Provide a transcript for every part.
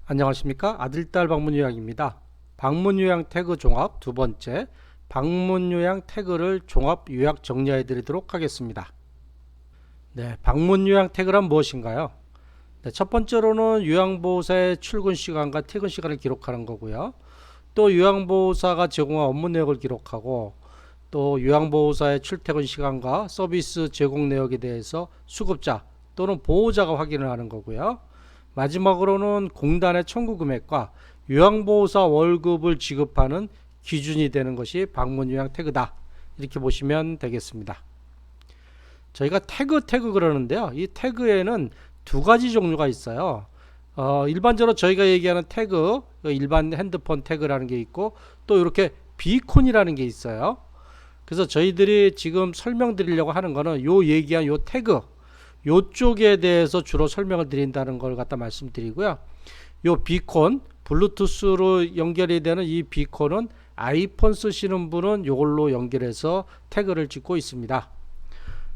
안녕하십니까, 아들딸 방문요약입니다. 방문요약 태그 종합 두 번째, 방문요약 태그를 종합 요약 정리해 드리도록 하겠습니다. 네, 방문요약 태그란 무엇인가요? 네, 첫 번째로는 요양보호사의 출근 시간과 퇴근 시간을 기록하는 거고요. 또 요양보호사가 제공한 업무 내역을 기록하고, 또 요양보호사의 출퇴근 시간과 서비스 제공 내역에 대해서 수급자 또는 보호자가 확인을 하는 거고요. 마지막으로는 공단의 청구 금액과 요양보호사 월급을 지급하는 기준이 되는 것이 방문요약 태그다, 이렇게 보시면 되겠습니다. 저희가 태그 그러는데요, 이 태그에는 두 가지 종류가 있어요. 일반적으로 저희가 얘기하는 태그, 일반 핸드폰 태그라는 게 있고, 또 이렇게 비콘이라는 게 있어요. 그래서 저희들이 지금 설명드리려고 하는 거는 요 얘기한 요 태그, 요쪽에 대해서 주로 설명을 드린다는 걸 갖다 말씀드리고요. 요 비콘, 블루투스로 연결이 되는 이 비콘은 아이폰 쓰시는 분은 요걸로 연결해서 태그를 찍고 있습니다.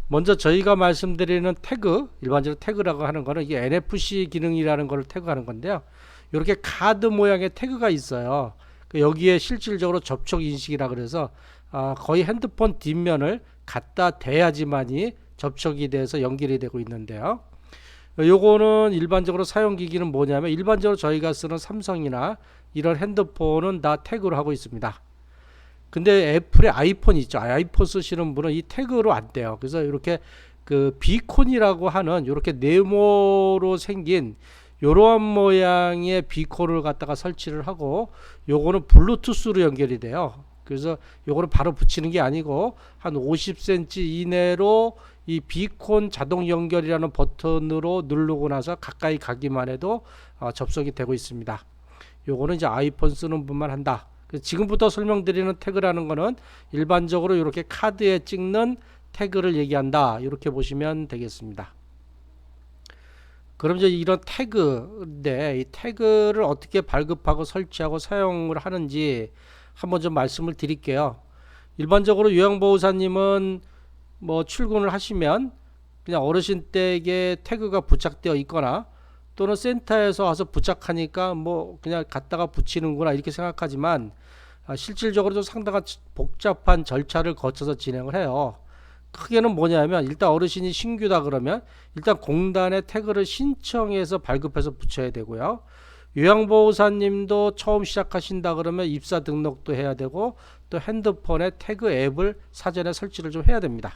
먼저 저희가 말씀드리는 태그, 일반적으로 태그라고 하는 거는 이게 NFC 기능이라는 걸 태그하는 건데요. 이렇게 카드 모양의 태그가 있어요. 여기에 실질적으로 접촉 인식이라 그래서 거의 핸드폰 뒷면을 갖다 대야지만이 접촉이 돼서 연결이 되고 있는데요. 요거는 일반적으로 사용기기는 뭐냐면, 일반적으로 저희가 쓰는 삼성이나 이런 핸드폰은 다 태그로 하고 있습니다. 근데 애플의 아이폰 있죠. 아이폰 쓰시는 분은 이 태그로 안 돼요. 그래서 이렇게 그 비콘이라고 하는 이렇게 네모로 생긴 요러한 모양의 비콘을 갖다가 설치를 하고, 요거는 블루투스로 연결이 돼요. 그래서 요거는 바로 붙이는 게 아니고 한 50cm 이내로 이 비콘 자동 연결이라는 버튼으로 누르고 나서 가까이 가기만 해도 접속이 되고 있습니다. 요거는 이제 아이폰 쓰는 분만 한다. 지금부터 설명드리는 태그라는 거는 일반적으로 이렇게 카드에 찍는 태그를 얘기한다, 이렇게 보시면 되겠습니다. 그럼 이제 이런 태그인데, 이 태그를 어떻게 발급하고 설치하고 사용을 하는지 한번 좀 말씀을 드릴게요. 일반적으로 요양보호사님은 뭐 출근을 하시면 그냥 어르신 댁에 태그가 부착되어 있거나, 또는 센터에서 와서 부착하니까 뭐 그냥 갖다가 붙이는구나 이렇게 생각하지만, 실질적으로 좀 상당한 복잡한 절차를 거쳐서 진행을 해요. 크게는 뭐냐면, 일단 어르신이 신규다 그러면 일단 공단에 태그를 신청해서 발급해서 붙여야 되고요. 요양보호사님도 처음 시작하신다 그러면 입사 등록도 해야 되고, 또 핸드폰에 태그 앱을 사전에 설치를 좀 해야 됩니다.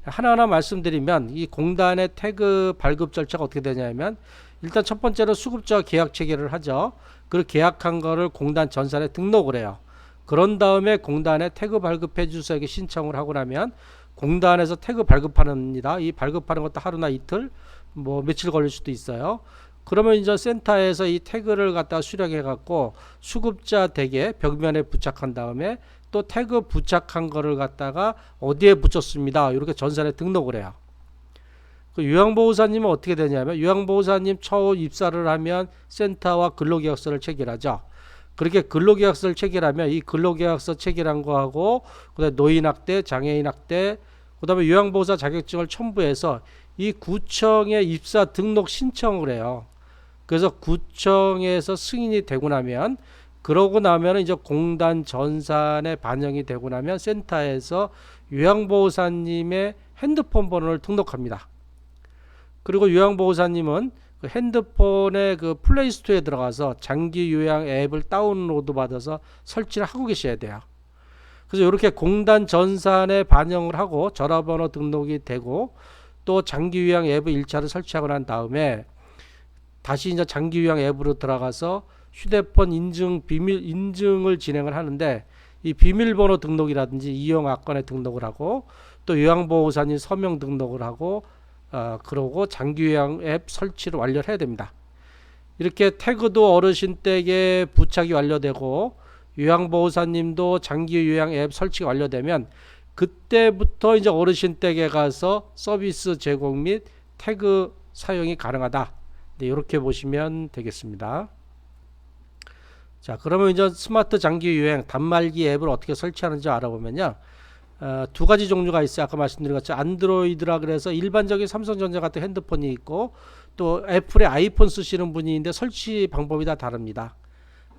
하나하나 말씀드리면, 이 공단의 태그 발급 절차가 어떻게 되냐면, 일단 첫 번째로 수급자와 계약 체결을 하죠. 그리고 계약한 거를 공단 전산에 등록을 해요. 그런 다음에 공단에 태그 발급해 주소에게 신청을 하고 나면 공단에서 태그 발급합니다. 이 발급하는 것도 하루나 이틀, 뭐 며칠 걸릴 수도 있어요. 그러면 이제 센터에서 이 태그를 갖다 수령해 갖고 수급자 댁에 벽면에 부착한 다음에, 또 태그 부착한 거를 갖다가 어디에 붙였습니다, 이렇게 전산에 등록을 해요. 그 요양보호사님은 어떻게 되냐면, 요양보호사님 처음 입사를 하면 센터와 근로계약서를 체결하죠. 그렇게 근로계약서를 체결하면 이 근로계약서 체결한 거하고, 그다음에 노인학대, 장애인학대, 그다음에 요양보호사 자격증을 첨부해서 이 구청에 입사 등록 신청을 해요. 그래서 구청에서 승인이 되고 나면, 그러고 나면 이제 공단 전산에 반영이 되고 나면 센터에서 요양보호사님의 핸드폰 번호를 등록합니다. 그리고 요양보호사님은 그 핸드폰의 그 플레이스토어에 들어가서 장기 요양 앱을 다운로드 받아서 설치를 하고 계셔야 돼요. 그래서 이렇게 공단 전산에 반영을 하고 전화번호 등록이 되고, 또 장기 요양 앱을 1차를 설치하고 난 다음에 다시 이제 장기 요양 앱으로 들어가서 휴대폰 인증, 비밀 인증을 진행을 하는데, 이 비밀번호 등록이라든지 이용 악관에 등록을 하고, 또 요양보호사님 서명 등록을 하고, 그러고 장기 요양 앱 설치를 완료를 해야 됩니다. 이렇게 태그도 어르신 댁에 부착이 완료되고, 요양보호사님도 장기 요양 앱 설치가 완료되면 그때부터 이제 어르신 댁에 가서 서비스 제공 및 태그 사용이 가능하다. 네, 이렇게 보시면 되겠습니다. 자, 그러면 이제 스마트 장기 요양 단말기 앱을 어떻게 설치하는지 알아보면요. 두 가지 종류가 있어요. 아까 말씀드린 것처럼 안드로이드라 그래서 일반적인 삼성전자 같은 핸드폰이 있고, 또 애플의 아이폰 쓰시는 분이 있는데 설치 방법이 다 다릅니다.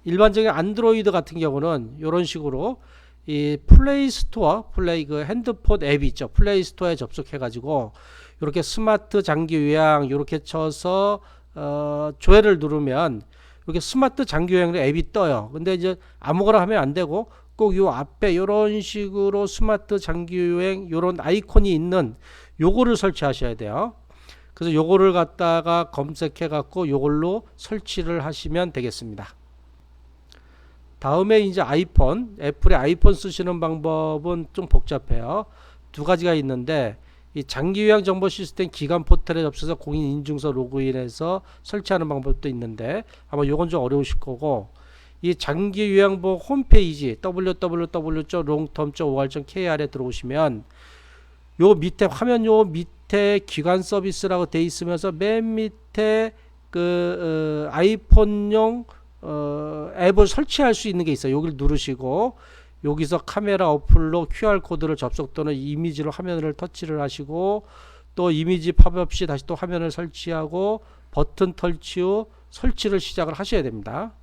일반적인 안드로이드 같은 경우는 이런 식으로 이 플레이 스토어, 그 핸드폰 앱이 있죠. 플레이 스토어에 접속해 가지고 이렇게 스마트 장기 요약 이렇게 쳐서 조회를 누르면 이렇게 스마트 장기 요약 앱이 떠요. 근데 이제 아무거나 하면 안 되고 꼭 요 앞에 이런 식으로 스마트 장기 요약 요런 아이콘이 있는 요거를 설치하셔야 돼요. 그래서 요거를 갖다가 검색해 갖고 요걸로 설치를 하시면 되겠습니다. 다음에 이제 아이폰, 애플의 아이폰 쓰시는 방법은 좀 복잡해요. 두 가지가 있는데 이 장기 요약 정보 시스템 기반 포털에 접수해서 공인 인증서 로그인해서 설치하는 방법도 있는데 아마 요건 좀 어려우실 거고, 이 장기 요약본 홈페이지 www.longterm.or.kr에 들어오시면 요 밑에 화면 요 밑에 기관 서비스라고 돼 있으면서 맨 밑에 그 아이폰용 앱을 설치할 수 있는 게 있어요. 여기를 누르시고 여기서 카메라 어플로 QR코드를 접속 또는 이미지로 화면을 터치를 하시고 또 이미지 팝업 시 다시 또 화면을 설치하고 버튼 터치 후 설치를 시작을 하셔야 됩니다.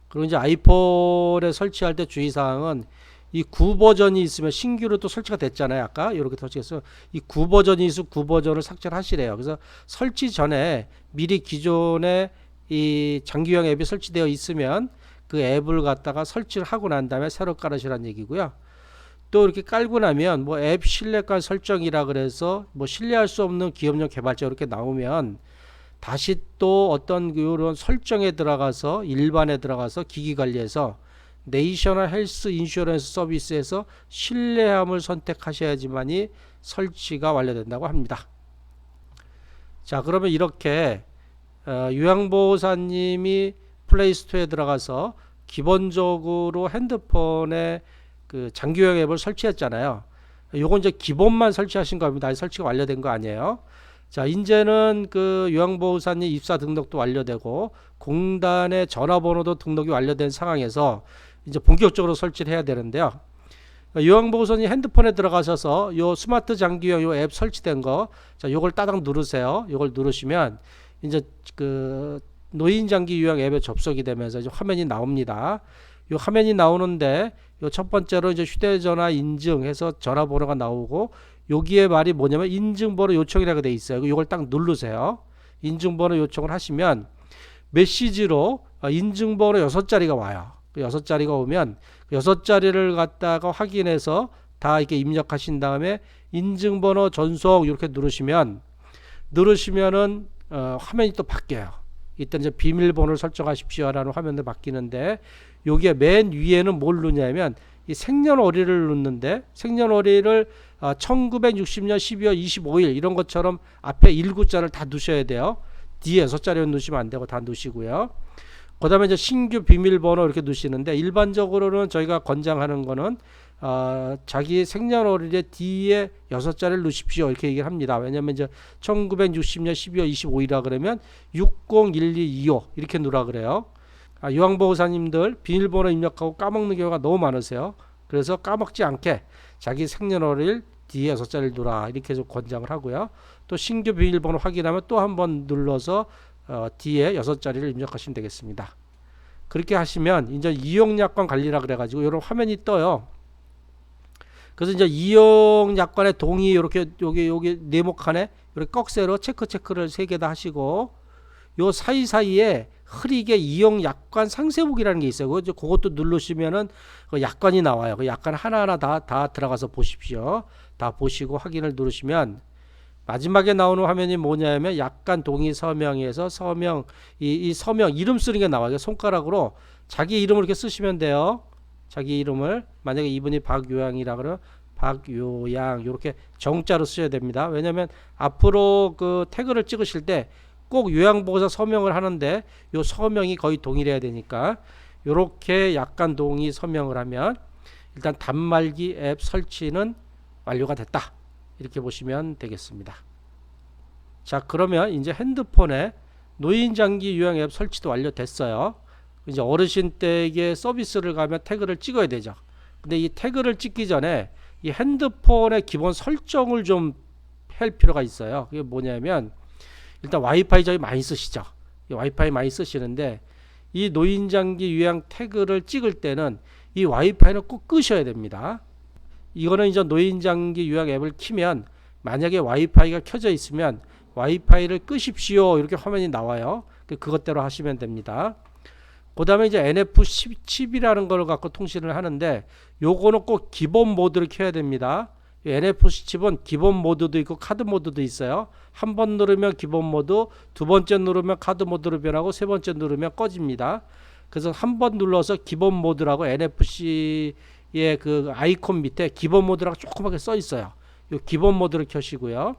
그리고 이제 아이폰에 설치할 때 주의사항은 이 9버전이 있으면 신규로 또 설치가 됐잖아요. 아까 이렇게 설치했어요. 이 9버전이 있으면 9버전을 삭제를 하시래요. 그래서 설치 전에 미리 기존에 이 장기요약 앱이 설치되어 있으면 그 앱을 갖다가 설치를 하고 난 다음에 새로 깔으시라는 얘기고요. 또 이렇게 깔고 나면 뭐 앱 신뢰가 설정이라 그래서 뭐 신뢰할 수 없는 기업용 개발자 이렇게 나오면 다시 또 어떤 이런 설정에 들어가서 일반에 들어가서 기기 관리해서 내셔널 헬스 인슈런스 서비스에서 신뢰함을 선택하셔야지만이 설치가 완료된다고 합니다. 자, 그러면 이렇게 요양보호사님이 플레이스토어에 들어가서 기본적으로 핸드폰에 그 장기요약 앱을 설치했잖아요. 요건 이제 기본만 설치하신 겁니다. 아직 설치가 완료된 거 아니에요. 자, 이제는 그 요양보호사님 입사 등록도 완료되고 공단의 전화번호도 등록이 완료된 상황에서 이제 본격적으로 설치를 해야 되는데요. 요양보호사님 핸드폰에 들어가셔서 요 스마트 장기요약 요 앱 설치된 거, 자, 요걸 따당 누르세요. 요걸 누르시면 이제 그 노인 장기 요약 앱에 접속이 되면서 이제 화면이 나옵니다. 요 화면이 나오는데 요 첫 번째로 이제 휴대전화 인증해서 전화번호가 나오고 여기에 말이 뭐냐면 인증번호 요청이라고 돼 있어요. 요걸 딱 누르세요. 인증번호 요청을 하시면 메시지로 인증번호 6자리가 와요. 6자리가 오면 6자리를 갖다가 확인해서 다 이렇게 입력하신 다음에 인증번호 전송 이렇게 누르시면은 화면이 또 바뀌어요. 이때 이제 비밀번호를 설정하십시오라는 화면도 바뀌는데 여기에 맨 위에는 뭘 누르냐면 이 생년월일을 넣는데 생년월일을 1960년 12월 25일 이런 것처럼 앞에 19자를 다 넣으셔야 돼요. 뒤에 6자리는 넣으시면 안 되고 다 넣으시고요. 그 다음에 이제 신규 비밀번호 이렇게 넣으시는데 일반적으로는 저희가 권장하는 거는 자기 생년월일의 뒤에 6자리를 넣으십시오 이렇게 얘기를 합니다. 왜냐면 이제 1960년 12월 25일이라 그러면 601225 이렇게 넣으라 그래요. 요양보호사님들 비밀번호 입력하고 까먹는 경우가 너무 많으세요. 그래서 까먹지 않게 자기 생년월일 뒤에 6자리를 넣으라 이렇게 좀 권장을 하고요. 또 신규 비밀번호 확인하면 또 한번 눌러서 뒤에 6자리를 입력하시면 되겠습니다. 그렇게 하시면 이제 이용약관 관리라 그래가지고 이런 화면이 떠요. 그래서 이제 이용약관의 동의 이렇게 여기 네모칸에 이렇게 꺽쇠로 체크를 3개 다 하시고 요 사이사이에 흐리게 이용약관 상세보기라는 게 있어요. 그것도 누르시면은 그 약관이 나와요. 그 약관 하나하나 다 들어가서 보십시오. 다 보시고 확인을 누르시면 마지막에 나오는 화면이 뭐냐면 약관 동의 서명에서 서명 이 서명 이름 쓰는 게 나와요. 손가락으로 자기 이름을 이렇게 쓰시면 돼요. 자기 이름을 만약에 이분이 박요양이라 그러면 박요양 이렇게 정자로 쓰셔야 됩니다. 왜냐하면 앞으로 그 태그를 찍으실 때 꼭 요양보호사 서명을 하는데 요 서명이 거의 동일해야 되니까 이렇게 약관 동의 서명을 하면 일단 단말기 앱 설치는 완료가 됐다. 이렇게 보시면 되겠습니다. 자, 그러면 이제 핸드폰에 노인장기 요양 앱 설치도 완료됐어요. 이제 어르신 댁에 서비스를 가면 태그를 찍어야 되죠. 근데 이 태그를 찍기 전에 이 핸드폰의 기본 설정을 좀 할 필요가 있어요. 그게 뭐냐면 일단 와이파이 저희 많이 쓰시죠. 와이파이 많이 쓰시는데 이 노인장기 요약 태그를 찍을 때는 이 와이파이는 꼭 끄셔야 됩니다. 이거는 이제 노인장기 요약 앱을 키면 만약에 와이파이가 켜져 있으면 와이파이를 끄십시오 이렇게 화면이 나와요. 그것대로 하시면 됩니다. 그 다음에 이제 NFC 칩이라는 걸 갖고 통신을 하는데 요거는 꼭 기본 모드를 켜야 됩니다. NFC 칩은 기본 모드도 있고 카드 모드도 있어요. 한 번 누르면 기본 모드, 두 번째 누르면 카드 모드로 변하고 세 번째 누르면 꺼집니다. 그래서 한 번 눌러서 기본 모드라고 NFC의 그 아이콘 밑에 기본 모드라고 조그맣게 써 있어요. 요 기본 모드를 켜시고요.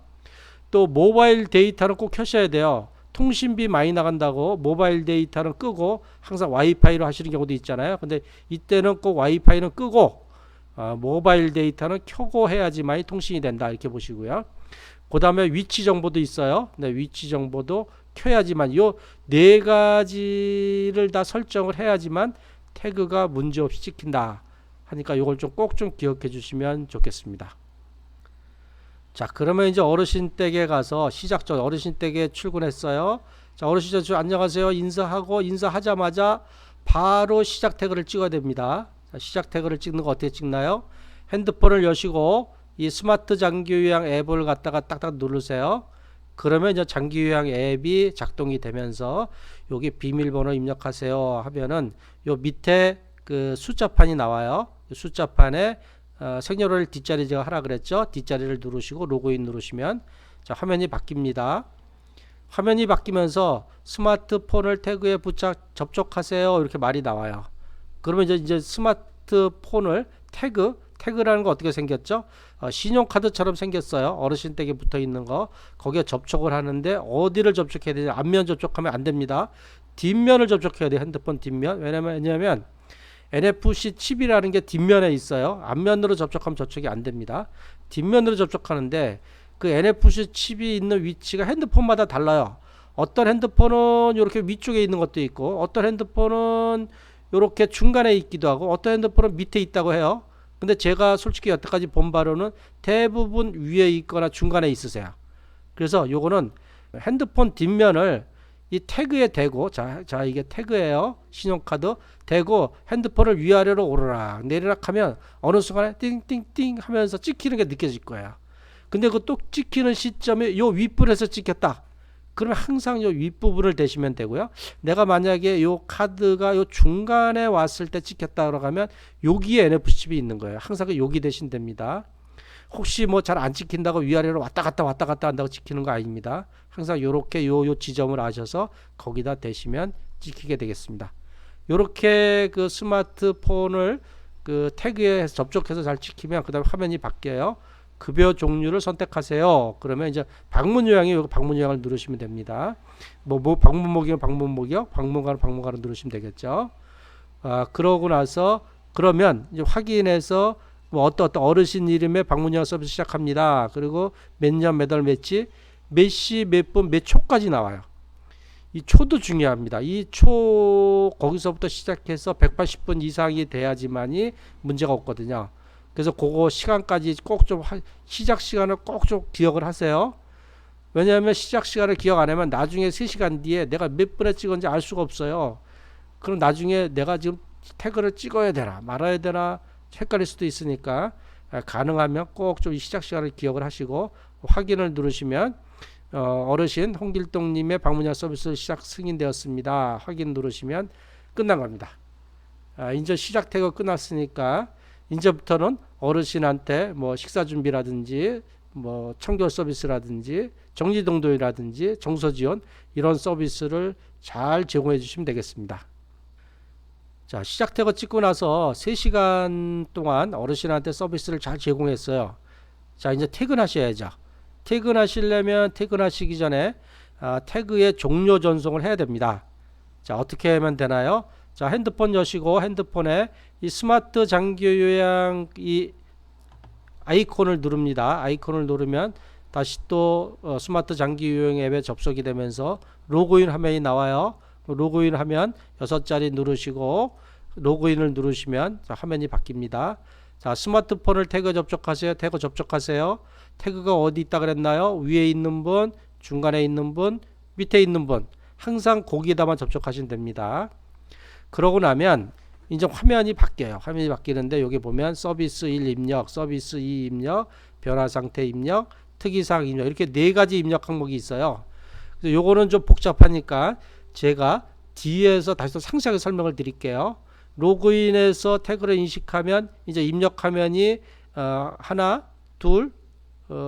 또 모바일 데이터는 꼭 켜셔야 돼요. 통신비 많이 나간다고 모바일 데이터는 끄고 항상 와이파이로 하시는 경우도 있잖아요. 근데 이때는 꼭 와이파이는 끄고 모바일 데이터는 켜고 해야지만 통신이 된다 이렇게 보시고요. 그 다음에 위치 정보도 있어요. 네, 위치 정보도 켜야지만 요 네 가지를 다 설정을 해야지만 태그가 문제없이 찍힌다 하니까 요걸 좀 꼭 좀 기억해 주시면 좋겠습니다. 자, 그러면 이제 어르신 댁에 가서 시작적 어르신 댁에 출근했어요. 자, 어르신 저 안녕하세요 인사하고 인사하자마자 바로 시작 태그를 찍어야 됩니다. 자, 시작 태그를 찍는 거 어떻게 찍나요? 핸드폰을 여시고 이 스마트 장기 요약 앱을 갖다가 딱딱 누르세요. 그러면 이제 장기 요약 앱이 작동이 되면서 여기 비밀번호 입력하세요 하면은 요 밑에 그 숫자판이 나와요. 숫자판에 생년월일 뒷자리 제가 하라 그랬죠. 뒷자리를 누르시고 로그인 누르시면 자, 화면이 바뀝니다. 화면이 바뀌면서 스마트폰을 태그에 접촉하세요 이렇게 말이 나와요. 그러면 이제 스마트폰을 태그라는 거 어떻게 생겼죠? 신용카드처럼 생겼어요. 어르신 댁에 붙어 있는 거 거기에 접촉을 하는데 어디를 접촉해야 되냐? 앞면 접촉하면 안 됩니다. 뒷면을 접촉해야 돼요. 핸드폰 뒷면. 왜냐면 NFC 칩이라는 게 뒷면에 있어요. 앞면으로 접촉하면 접촉이 안 됩니다. 뒷면으로 접촉하는데 그 NFC 칩이 있는 위치가 핸드폰마다 달라요. 어떤 핸드폰은 이렇게 위쪽에 있는 것도 있고 어떤 핸드폰은 이렇게 중간에 있기도 하고 어떤 핸드폰은 밑에 있다고 해요. 근데 제가 솔직히 여태까지 본 바로는 대부분 위에 있거나 중간에 있으세요. 그래서 요거는 핸드폰 뒷면을 이 태그에 대고 자 이게 태그예요. 신용카드 대고 핸드폰을 위아래로 오르락 내리락 하면 어느 순간에 띵띵띵 하면서 찍히는 게 느껴질 거예요. 근데 그 또 찍히는 시점에 요 윗부분에서 찍혔다. 그러면 항상 요 윗부분을 대시면 되고요. 내가 만약에 요 카드가 요 중간에 왔을 때 찍혔다고 하면 여기에 NFC 칩이 있는 거예요. 항상 그 여기 대신 됩니다. 혹시 뭐 잘 안 찍힌다고 위아래로 왔다 갔다 한다고 찍히는 거 아닙니다. 항상 요렇게 요 지점을 아셔서 거기다 대시면 찍히게 되겠습니다. 요렇게 그 스마트폰을 그 태그에 접촉해서 잘 찍히면 그 다음에 화면이 바뀌어요. 급여 종류를 선택하세요. 그러면 이제 방문 요약이 여기 방문 요약을 누르시면 됩니다. 뭐 방문목이면 방문목이요. 방문가를 누르시면 되겠죠. 그러고 나서 그러면 이제 확인해서 뭐 어떤 어르신 이름의 방문 요약 서비스 시작합니다. 그리고 몇 년 몇 월 몇지 몇 시 몇 분 몇 초까지 나와요. 이 초도 중요합니다. 이 초 거기서부터 시작해서 180분 이상이 돼야지만이 문제가 없거든요. 그래서 그거 시간까지 꼭 좀 시작 시간을 꼭 좀 기억을 하세요. 왜냐하면 시작 시간을 기억 안 하면 나중에 3시간 뒤에 내가 몇 분에 찍었는지 알 수가 없어요. 그럼 나중에 내가 지금 태그를 찍어야 되나 말아야 되나 헷갈릴 수도 있으니까 가능하면 꼭 좀 시작 시간을 기억을 하시고 확인을 누르시면 어르신 홍길동님의 방문약 서비스 시작 승인되었습니다. 확인 누르시면 끝난 겁니다. 이제 시작 태그 끝났으니까 이제부터는 어르신한테 뭐 식사 준비라든지 뭐 청결 서비스라든지 정리동동이라든지 정서지원 이런 서비스를 잘 제공해 주시면 되겠습니다. 자, 시작 태그 찍고 나서 3시간 동안 어르신한테 서비스를 잘 제공했어요. 자, 이제 퇴근하셔야죠. 퇴근하시려면 퇴근하시기 전에 태그의 종료 전송을 해야 됩니다. 자, 어떻게 하면 되나요? 자, 핸드폰 여시고 핸드폰에 이 스마트 장기 요약 이 아이콘을 누릅니다. 아이콘을 누르면 다시 또 스마트 장기 요약 앱에 접속이 되면서 로그인 화면이 나와요. 로그인 하면 6자리 누르시고 로그인을 누르시면 자, 화면이 바뀝니다. 자, 스마트폰을 태그 접촉하세요. 태그 접촉하세요. 태그가 어디 있다 그랬나요? 위에 있는 분, 중간에 있는 분, 밑에 있는 분 항상 거기에다만 접촉하시면 됩니다. 그러고 나면 이제 화면이 바뀌어요. 화면이 바뀌는데 여기 보면 서비스 1 입력, 서비스 2 입력, 변화 상태 입력, 특이사항 입력 이렇게 네 가지 입력 항목이 있어요. 그래서 요거는 좀 복잡하니까 제가 뒤에서 다시 또 상세하게 설명을 드릴게요. 로그인해서 태그를 인식하면 이제 입력 화면이 하나, 둘,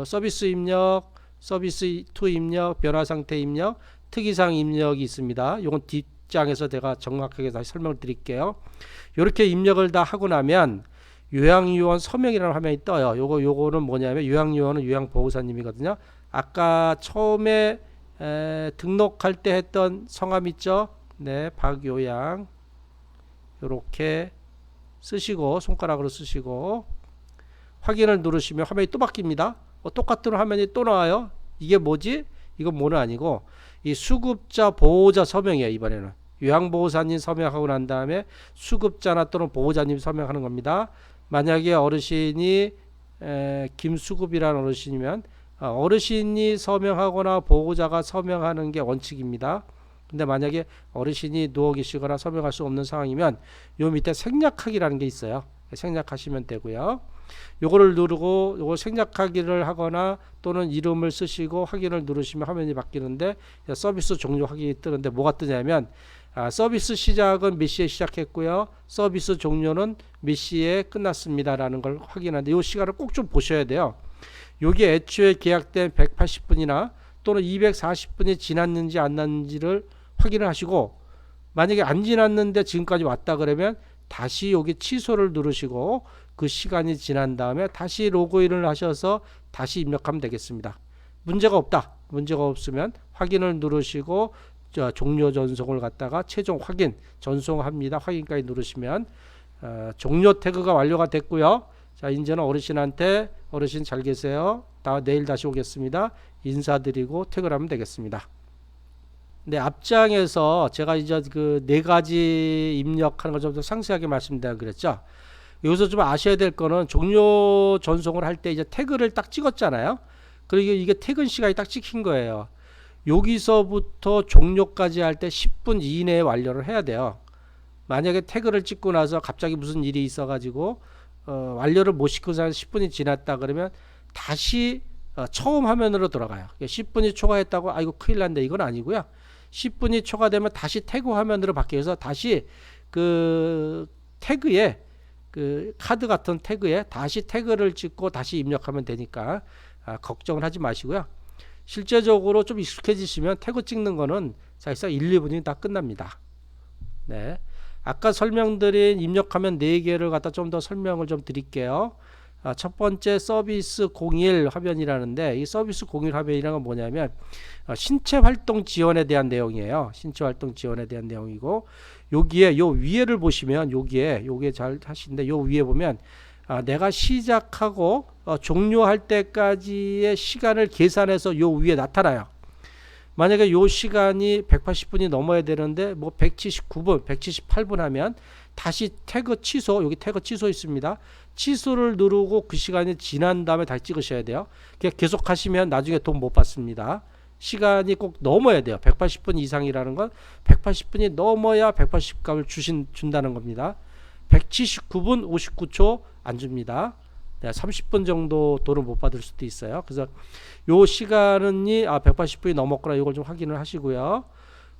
서비스 입력, 서비스 2 입력, 변화 상태 입력, 특이사항 입력이 있습니다. 이건 뒷장에서 제가 정확하게 다시 설명을 드릴게요. 이렇게 입력을 다 하고 나면 요양요원 서명이라는 화면이 떠요. 요거는 뭐냐면 요양요원은 요양보호사님이거든요. 아까 처음에 등록할 때 했던 성함 있죠? 네, 박요양. 요렇게 쓰시고 손가락으로 쓰시고 확인을 누르시면 화면이 또 바뀝니다. 똑같은 화면이 또 나와요. 이게 뭐지? 이건 뭐는 아니고 이 수급자 보호자 서명이에요. 이번에는 요양보호사님 서명하고 난 다음에 수급자나 또는 보호자님 서명하는 겁니다. 만약에 어르신이 김수급이라는 어르신이면 어르신이 서명하거나 보호자가 서명하는 게 원칙입니다. 근데 만약에 어르신이 누워 계시거나 서명할 수 없는 상황이면 요 밑에 생략하기라는 게 있어요. 생략하시면 되고요. 요거를 누르고 요거 생략하기를 하거나 또는 이름을 쓰시고 확인을 누르시면 화면이 바뀌는데 서비스 종료 확인이 뜨는데 뭐가 뜨냐면 서비스 시작은 몇 시에 시작했고요. 서비스 종료는 몇 시에 끝났습니다라는 걸 확인하는데 이 시간을 꼭 좀 보셔야 돼요. 요게 애초에 계약된 180분이나 또는 240분이 지났는지 안 났는지를 확인을 하시고 만약에 안 지났는데 지금까지 왔다 그러면 다시 여기 취소를 누르시고 그 시간이 지난 다음에 다시 로그인을 하셔서 다시 입력하면 되겠습니다. 문제가 없다. 문제가 없으면 확인을 누르시고 종료 전송을 갖다가 최종 확인 전송합니다. 확인까지 누르시면 종료 태그가 완료가 됐고요. 자, 이제는 어르신한테 어르신 잘 계세요. 내일 다시 오겠습니다. 인사드리고 퇴근하면 되겠습니다. 네, 앞장에서 제가 이제 그 네 가지 입력하는 걸 좀 더 상세하게 말씀드려 그랬죠. 여기서 좀 아셔야 될 거는 종료 전송을 할 때 이제 태그를 딱 찍었잖아요. 그리고 이게 퇴근 시간이 딱 찍힌 거예요. 여기서부터 종료까지 할 때 10분 이내에 완료를 해야 돼요. 만약에 태그를 찍고 나서 갑자기 무슨 일이 있어가지고 완료를 못 시킨 상태에서 10분이 지났다 그러면 다시 처음 화면으로 돌아가요. 10분이 초과했다고 이거 큰일 난데 이건 아니고요. 10분이 초과되면 다시 태그 화면으로 바뀌어서 다시 그 태그에 그 카드 같은 태그에 다시 태그를 찍고 다시 입력하면 되니까 걱정을 하지 마시고요. 실제적으로 좀 익숙해지시면 태그 찍는 거는 사실상 1, 2분이 다 끝납니다. 네. 아까 설명드린 입력하면 4개를 갖다 좀 더 설명을 좀 드릴게요. 첫 번째 서비스 01 화면이라는데 이 서비스 01 화면이라는 건 뭐냐면 신체 활동 지원에 대한 내용이에요. 신체 활동 지원에 대한 내용이고 여기에 요 위에를 보시면 요게 잘 하시는데 요 위에 보면 내가 시작하고 종료할 때까지의 시간을 계산해서 요 위에 나타나요. 만약에 요 시간이 180분이 넘어야 되는데 뭐 179분, 178분 하면 다시 태그 취소, 여기 태그 취소 있습니다. 취소를 누르고 그 시간이 지난 다음에 다시 찍으셔야 돼요. 그냥 계속 하시면 나중에 돈 못 받습니다. 시간이 꼭 넘어야 돼요. 180분 이상이라는 건 180분이 넘어야 180값을 준다는 겁니다. 179분 59초 안 줍니다. 30분 정도 돈을 못 받을 수도 있어요. 그래서 요 시간은 180분이 넘었구나 이걸 좀 확인을 하시고요.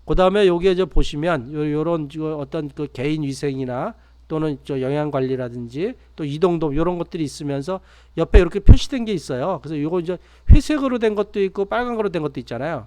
그 다음에 여기에 이제 보시면 요런 어떤 그 개인 위생이나 또는 영양 관리라든지 또 이동도 이런 것들이 있으면서 옆에 이렇게 표시된 게 있어요. 그래서 요거 이제 회색으로 된 것도 있고 빨간 거로 된 것도 있잖아요.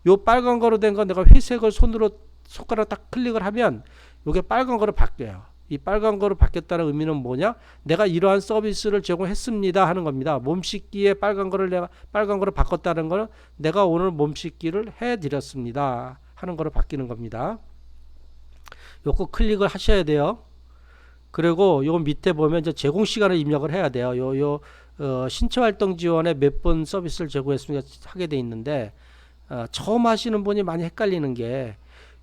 요 빨간 거로 된 건 내가 회색을 손가락 딱 클릭을 하면 요게 빨간 거로 바뀌어요. 이 빨간 거로 바뀌었다는 의미는 뭐냐? 내가 이러한 서비스를 제공했습니다 하는 겁니다. 몸 씻기에 빨간 거를 내가 빨간 거로 바꿨다는 거는 내가 오늘 몸 씻기를 해드렸습니다 하는 거로 바뀌는 겁니다. 요거 클릭을 하셔야 돼요. 그리고 요 밑에 보면 이제 제공 시간을 입력을 해야 돼요. 신체 활동 지원에 몇 번 서비스를 제공했습니까 하게 돼 있는데 처음 하시는 분이 많이 헷갈리는 게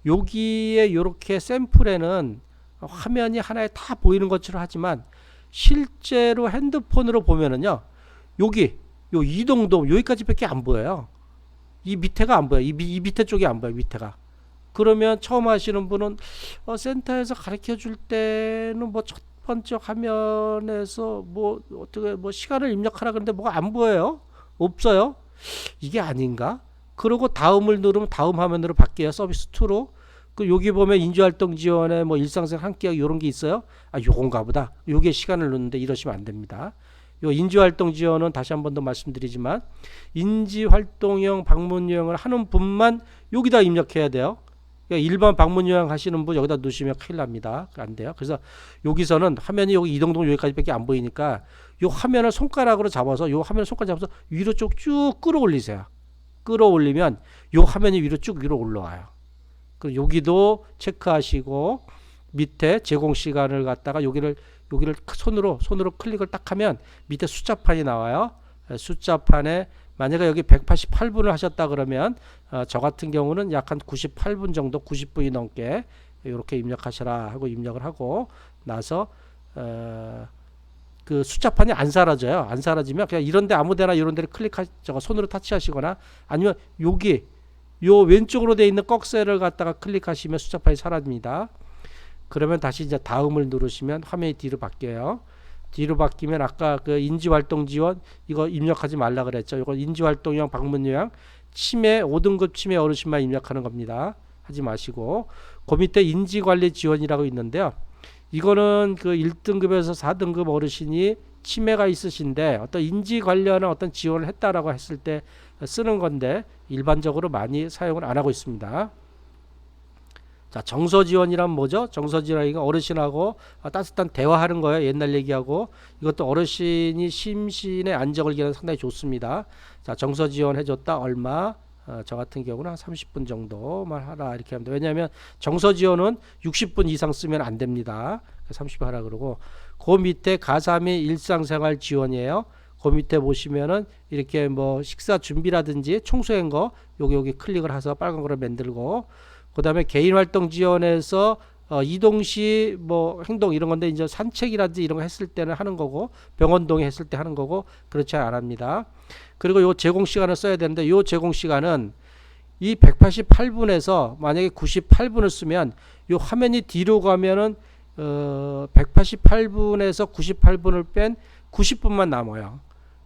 여기에 요렇게 샘플에는 화면이 하나에 다 보이는 것처럼 하지만 실제로 핸드폰으로 보면은요 여기 요 이동도 여기까지밖에 안 보여요. 이 밑에가 안 보여. 이 밑에 쪽이 안 보여. 밑에가. 그러면 처음 하시는 분은 센터에서 가르쳐 줄 때는 뭐 첫 번째 화면에서 뭐 어떻게 뭐 시간을 입력하라 그러는데 뭐가 안 보여요? 없어요? 이게 아닌가? 그리고 다음을 누르면 다음 화면으로 바뀌어요. 서비스 2로. 그 여기 보면 인지활동 지원에 뭐 일상생활 함께하기 이런 게 있어요. 아, 요건가 보다. 요게 시간을 넣는데 이러시면 안 됩니다. 요 인지활동 지원은 다시 한 번 더 말씀드리지만 인지활동형 방문 요약을 하는 분만 여기다 입력해야 돼요. 그러니까 일반 방문 요약 하시는 분 여기다 넣으시면 큰일 납니다. 안 돼요. 그래서 여기서는 화면이 여기 이동동 여기까지밖에 안 보이니까 요 화면을 손가락으로 잡아서 요 화면을 손가락 잡아서 위로 쭉 끌어올리세요. 끌어올리면 요 화면이 위로 쭉 위로 올라와요. 그리고 여기도 체크하시고 밑에 제공 시간을 갖다가 여기를 손으로 클릭을 딱 하면 밑에 숫자판이 나와요. 숫자판에 만약에 여기 188분을 하셨다 그러면 저 같은 경우는 약 한 98분 정도 90분이 넘게 이렇게 입력하시라 하고 입력을 하고 나서 그 숫자판이 안 사라져요. 안 사라지면 그냥 이런데 아무데나 이런 데를 손으로 타치하시거나 아니면 여기 요 왼쪽으로 돼 있는 꺽쇠를 갖다가 클릭하시면 숫자판이 사라집니다. 그러면 다시 이제 다음을 누르시면 화면이 뒤로 바뀌어요. 뒤로 바뀌면 아까 그 인지활동 지원 이거 입력하지 말라 그랬죠. 이거 인지활동형 방문 요약 치매 5등급 치매 어르신만 입력하는 겁니다. 하지 마시고 그 밑에 인지관리 지원이라고 있는데요. 이거는 그 1등급에서 4등급 어르신이 치매가 있으신데 어떤 인지 관련한 어떤 지원을 했다라고 했을 때 쓰는 건데 일반적으로 많이 사용을 안 하고 있습니다. 자, 정서 지원이란 뭐죠? 정서 지원이가 어르신하고 따뜻한 대화하는 거예요. 옛날 얘기하고 이것도 어르신이 심신의 안정을 기하는 상당히 좋습니다. 자, 정서 지원 해줬다 얼마? 저 같은 경우는 한 30분 정도만 하라 이렇게 합니다. 왜냐하면 정서 지원은 60분 이상 쓰면 안 됩니다. 30분 하라 그러고 그 밑에 가사미 일상생활 지원이에요. 그 밑에 보시면은 이렇게 뭐 식사 준비라든지 청소한 거 여기 클릭을 해서 빨간 거를 만들고 그 다음에 개인활동 지원에서 이동시 뭐 행동 이런 건데 이제 산책이라든지 이런 거 했을 때는 하는 거고 병원동에 했을 때 하는 거고 그렇지 않습니다. 그리고 요 제공 시간을 써야 되는데 요 제공 시간은 이 188분에서 만약에 98분을 쓰면 요 화면이 뒤로 가면은 188분에서 98분을 뺀 90분만 남아요.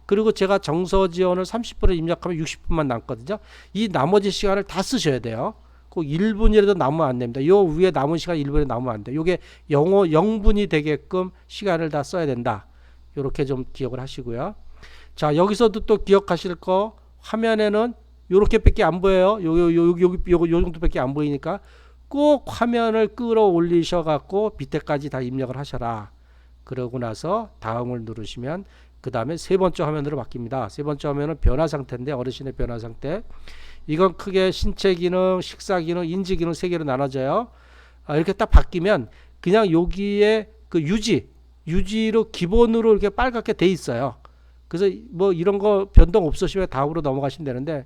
그리고 제가 정서 지원을 30분을 입력하면 60분만 남거든요. 이 나머지 시간을 다 쓰셔야 돼요. 꼭 1분이라도 남으면 안 됩니다. 요 위에 남은 시간 1분이 남으면 안 돼요. 요게 0분이 되게끔 시간을 다 써야 된다. 요렇게 좀 기억을 하시고요. 자, 여기서도 또 기억하실 거 화면에는 요렇게밖에 안 보여요. 요 정도밖에 안 보이니까 꼭 화면을 끌어올리셔 갖고 밑에까지 다 입력을 하셔라. 그러고 나서 다음을 누르시면 그 다음에 세 번째 화면으로 바뀝니다. 세 번째 화면은 변화 상태인데 어르신의 변화 상태. 이건 크게 신체 기능, 식사 기능, 인지 기능 세 개로 나눠져요. 이렇게 딱 바뀌면 그냥 여기에 그 유지로 기본으로 이렇게 빨갛게 돼 있어요. 그래서 뭐 이런 거 변동 없으시면 다음으로 넘어가시면 되는데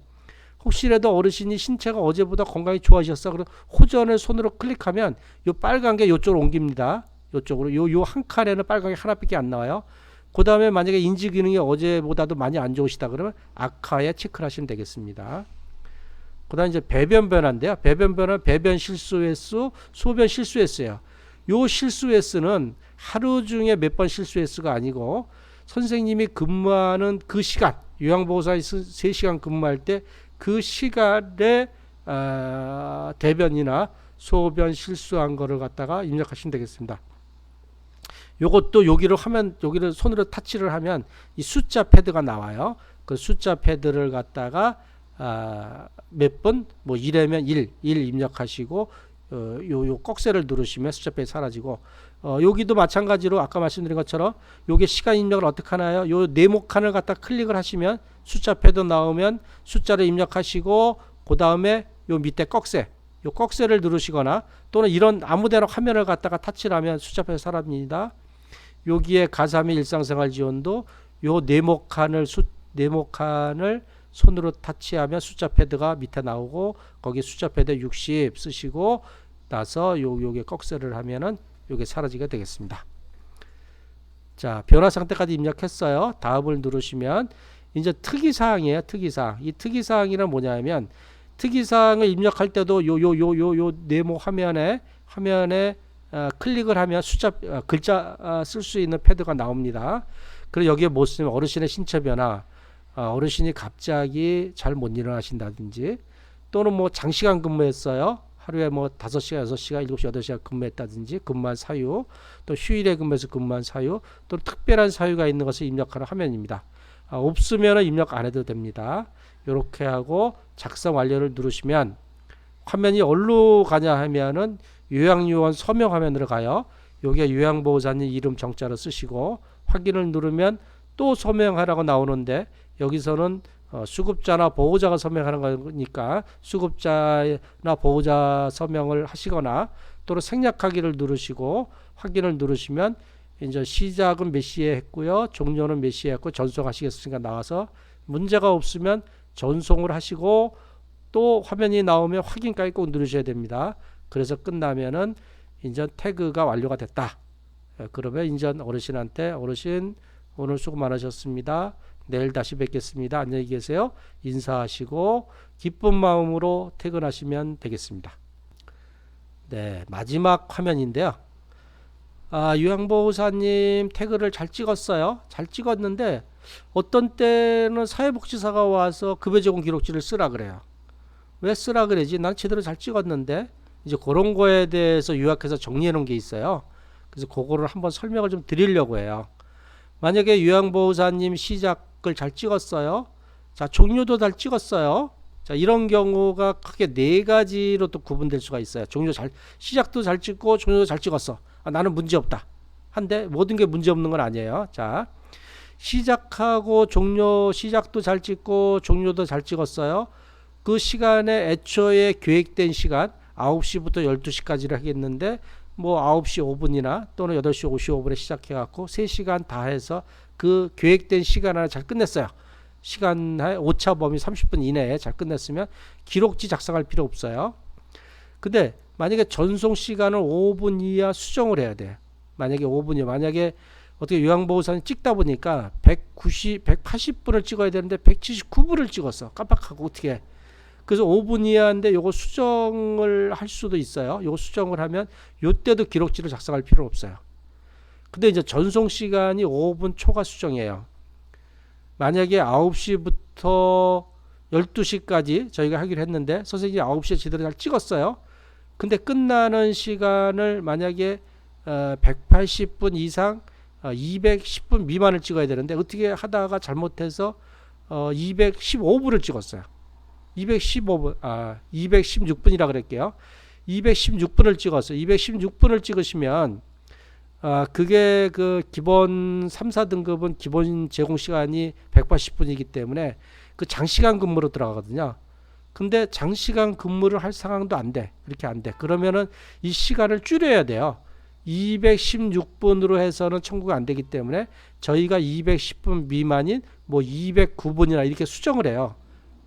혹시라도 어르신이 신체가 어제보다 건강이 좋아지셨어. 그럼 호전을 손으로 클릭하면 요 빨간 게 요쪽으로 옮깁니다. 요쪽으로 요 한 칸에는 빨간 게 하나밖에 안 나와요. 그 다음에 만약에 인지 기능이 어제보다도 많이 안 좋으시다 그러면 악화에 체크를 하시면 되겠습니다. 그 다음에 이제 배변 변화인데요. 배변 변화, 배변 실수 횟수, 소변 실수 횟수예요. 요 실수 횟수는 하루 중에 몇 번 실수 횟수가 아니고 선생님이 근무하는 그 시간, 요양보호사에서 3시간 근무할 때 그 시간에 대변이나 소변 실수한 거를 갖다가 입력하시면 되겠습니다. 요것도 여기를 손으로 타치를 하면 이 숫자 패드가 나와요. 그 숫자 패드를 갖다가 몇 번, 뭐 1이면 1 입력하시고 요 꺽쇠를 누르시면 숫자 패드 사라지고 여기도 마찬가지로 아까 말씀드린 것처럼 요게 시간 입력을 어떻게 하나요? 요 네모 칸을 갖다 클릭을 하시면 숫자 패드 나오면 숫자를 입력하시고 그 다음에 요 밑에 꺽쇠 요 꺽쇠를 누르시거나 또는 이런 아무데나 화면을 갖다가 타치를 하면 숫자 패드 사라집니다. 여기에 가사미 일상생활 지원도 요 네모칸을 손으로 타치하면 숫자 패드가 밑에 나오고 거기 숫자 패드 60 쓰시고 나서 요게 꺽쇠를 하면은 요게 사라지게 되겠습니다. 자, 변화 상태까지 입력했어요. 다음을 누르시면 이제 특이사항이에요. 특이사항. 이 특이사항이란 뭐냐면 특이사항을 입력할 때도 요 네모 화면에 클릭을 하면 숫자 글자 쓸 수 있는 패드가 나옵니다. 그리고 여기에 못 쓰면 어르신의 신체 변화, 어르신이 갑자기 잘 못 일어나신다든지 또는 뭐 장시간 근무했어요. 하루에 뭐 5시간, 6시간, 7시간, 8시간 근무했다든지 근무한 사유, 또 휴일에 근무해서 근무한 사유, 또 특별한 사유가 있는 것을 입력하는 화면입니다. 없으면 입력 안 해도 됩니다. 이렇게 하고 작성 완료를 누르시면 화면이 어디로 가냐 하면은 요양요원 서명 화면으로 가요. 여기에 요양보호사님 이름 정자로 쓰시고 확인을 누르면 또 서명하라고 나오는데 여기서는 수급자나 보호자가 서명하는 거니까 수급자나 보호자 서명을 하시거나 또는 생략하기를 누르시고 확인을 누르시면 이제 시작은 몇 시에 했고요, 종료는 몇 시에 했고 전송하시겠습니까 나와서 문제가 없으면 전송을 하시고 또 화면이 나오면 확인까지 꼭 누르셔야 됩니다. 그래서 끝나면은 이제 태그가 완료가 됐다. 그러면 이제 어르신한테 어르신 오늘 수고 많으셨습니다. 내일 다시 뵙겠습니다. 안녕히 계세요. 인사하시고 기쁜 마음으로 퇴근하시면 되겠습니다. 네, 마지막 화면인데요. 요양보호사님 태그를 잘 찍었어요. 잘 찍었는데 어떤 때는 사회복지사가 와서 급여 제공 기록지를 쓰라 그래요. 왜 쓰라 그러지? 난 제대로 잘 찍었는데 이제 그런 거에 대해서 요약해서 정리해 놓은 게 있어요. 그래서 그거를 한번 설명을 좀 드리려고 해요. 만약에 요양보호사님 시작을 잘 찍었어요. 자, 종료도 잘 찍었어요. 자, 이런 경우가 크게 네 가지로 또 구분될 수가 있어요. 시작도 잘 찍고 종료도 잘 찍었어. 나는 문제 없다. 한데 모든 게 문제 없는 건 아니에요. 자, 시작하고 종료, 시작도 잘 찍고 종료도 잘 찍었어요. 그 시간에 애초에 계획된 시간 9시부터 12시까지를 하겠는데 뭐 9시 5분이나 또는 8시 55분에 시작해갖고 3시간 다 해서 그 계획된 시간 안에 잘 끝냈어요. 시간에 오차 범위 30분 이내에 잘 끝냈으면 기록지 작성할 필요 없어요. 근데 만약에 전송 시간을 5분 이하 수정을 해야 돼. 만약에 5분이요. 만약에 어떻게 요양보호사님 찍다 보니까 180분을 찍어야 되는데 179분을 찍었어. 깜빡하고 어떻게 해. 그래서 5분 이하인데 요거 수정을 할 수도 있어요. 요거 수정을 하면 요때도 기록지를 작성할 필요 없어요. 근데 이제 전송 시간이 5분 초과 수정이에요. 만약에 9시부터 12시까지 저희가 하기로 했는데 선생님이 9시에 제대로 잘 찍었어요. 근데 끝나는 시간을 만약에 180분 이상 210분 미만을 찍어야 되는데 어떻게 하다가 잘못해서 215분을 찍었어요. 216분이라 그럴게요. 216분을 찍었어요. 216분을 찍으시면 그게 그 기본 3, 4등급은 기본 제공 시간이 180분이기 때문에 그 장시간 근무로 들어가거든요. 근데 장시간 근무를 할 상황도 안 돼. 그렇게 안 돼. 그러면은 이 시간을 줄여야 돼요. 216분으로 해서는 청구가 안 되기 때문에 저희가 210분 미만인 뭐 209분이나 이렇게 수정을 해요.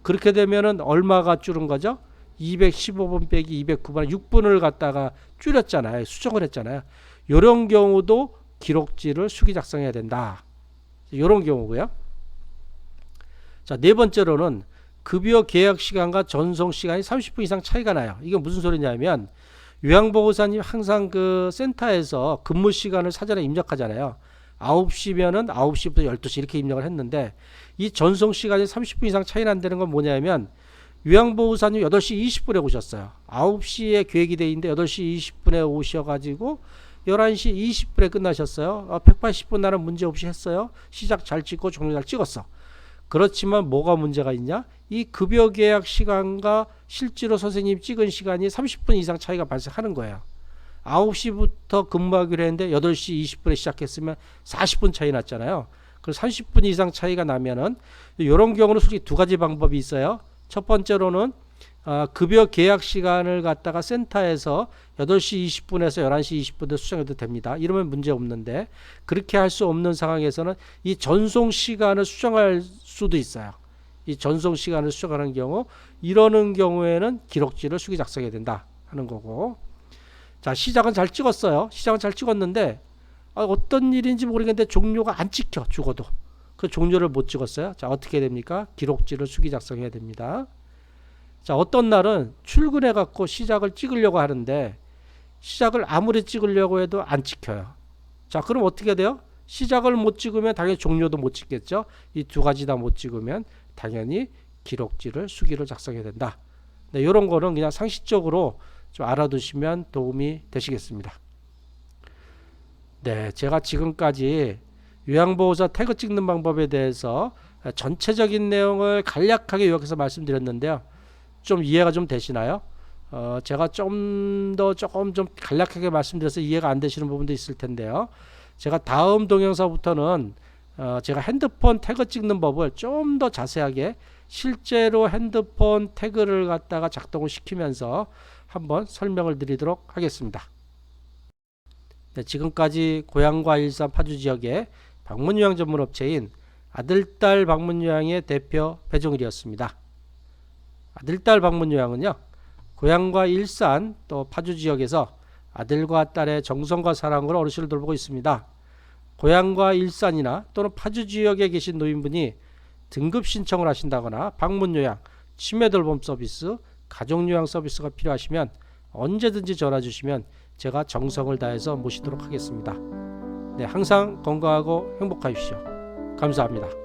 그렇게 되면은 얼마가 줄은 거죠? 215분 빼기 209분 6분을 갖다가 줄였잖아요. 수정을 했잖아요. 이런 경우도 기록지를 수기 작성해야 된다. 이런 경우고요. 자, 네 번째로는 급여 계약 시간과 전송 시간이 30분 이상 차이가 나요. 이게 무슨 소리냐면 요양보호사님 항상 그 센터에서 근무 시간을 사전에 입력하잖아요. 9시면은 9시부터 12시 이렇게 입력을 했는데 이 전송 시간이 30분 이상 차이 난다는 건 뭐냐면 요양보호사님 8시 20분에 오셨어요. 9시에 계획이 돼 있는데 8시 20분에 오셔가지고 11시 20분에 끝나셨어요. 180분 나는 문제 없이 했어요. 시작 잘 찍고 종료 잘 찍었어. 그렇지만 뭐가 문제가 있냐? 이 급여 계약 시간과 실제로 선생님 찍은 시간이 30분 이상 차이가 발생하는 거예요. 9시부터 근무하기로 했는데 8시 20분에 시작했으면 40분 차이 났잖아요. 그래서 30분 이상 차이가 나면은 이런 경우는 솔직히 두 가지 방법이 있어요. 첫 번째로는 급여 계약 시간을 갖다가 센터에서 8시 20분에서 11시 20분에 수정해도 됩니다. 이러면 문제 없는데 그렇게 할 수 없는 상황에서는 이 전송 시간을 수정할 수도 있어요. 이 전송 시간을 수정하는 경우 이러는 경우에는 기록지를 수기 작성해야 된다 하는 거고. 자, 시작은 잘 찍었어요. 시작은 잘 찍었는데 어떤 일인지 모르겠는데 종료가 안 찍혀. 죽어도. 그 종료를 못 찍었어요. 자, 어떻게 됩니까? 기록지를 수기 작성해야 됩니다. 자, 어떤 날은 출근해 갖고 시작을 찍으려고 하는데 시작을 아무리 찍으려고 해도 안 찍혀요. 자, 그럼 어떻게 돼요? 시작을 못 찍으면 당연히 종료도 못 찍겠죠. 이 두 가지 다 못 찍으면 당연히 기록지를 수기를 작성해야 된다. 네, 이런 거는 그냥 상식적으로 좀 알아두시면 도움이 되시겠습니다. 네, 제가 지금까지 요양보호사 태그 찍는 방법에 대해서 전체적인 내용을 간략하게 요약해서 말씀드렸는데요. 좀 이해가 좀 되시나요? 제가 조금 좀 간략하게 말씀드려서 이해가 안 되시는 부분도 있을 텐데요. 제가 다음 동영상부터는 제가 핸드폰 태그 찍는 법을 좀 더 자세하게 실제로 핸드폰 태그를 갖다가 작동을 시키면서 한번 설명을 드리도록 하겠습니다. 네, 지금까지 고향과 일산 파주 지역의 방문요양 전문 업체인 아들딸 방문요양의 대표 배종일이었습니다. 아들딸 방문요양은요, 고향과 일산 또 파주 지역에서 아들과 딸의 정성과 사랑으로 어르신을 돌보고 있습니다. 고향과 일산이나 또는 파주 지역에 계신 노인분이 등급 신청을 하신다거나 방문요양, 치매돌봄 서비스, 가족요양 서비스가 필요하시면 언제든지 전화 주시면 제가 정성을 다해서 모시도록 하겠습니다. 네, 항상 건강하고 행복하십시오. 감사합니다.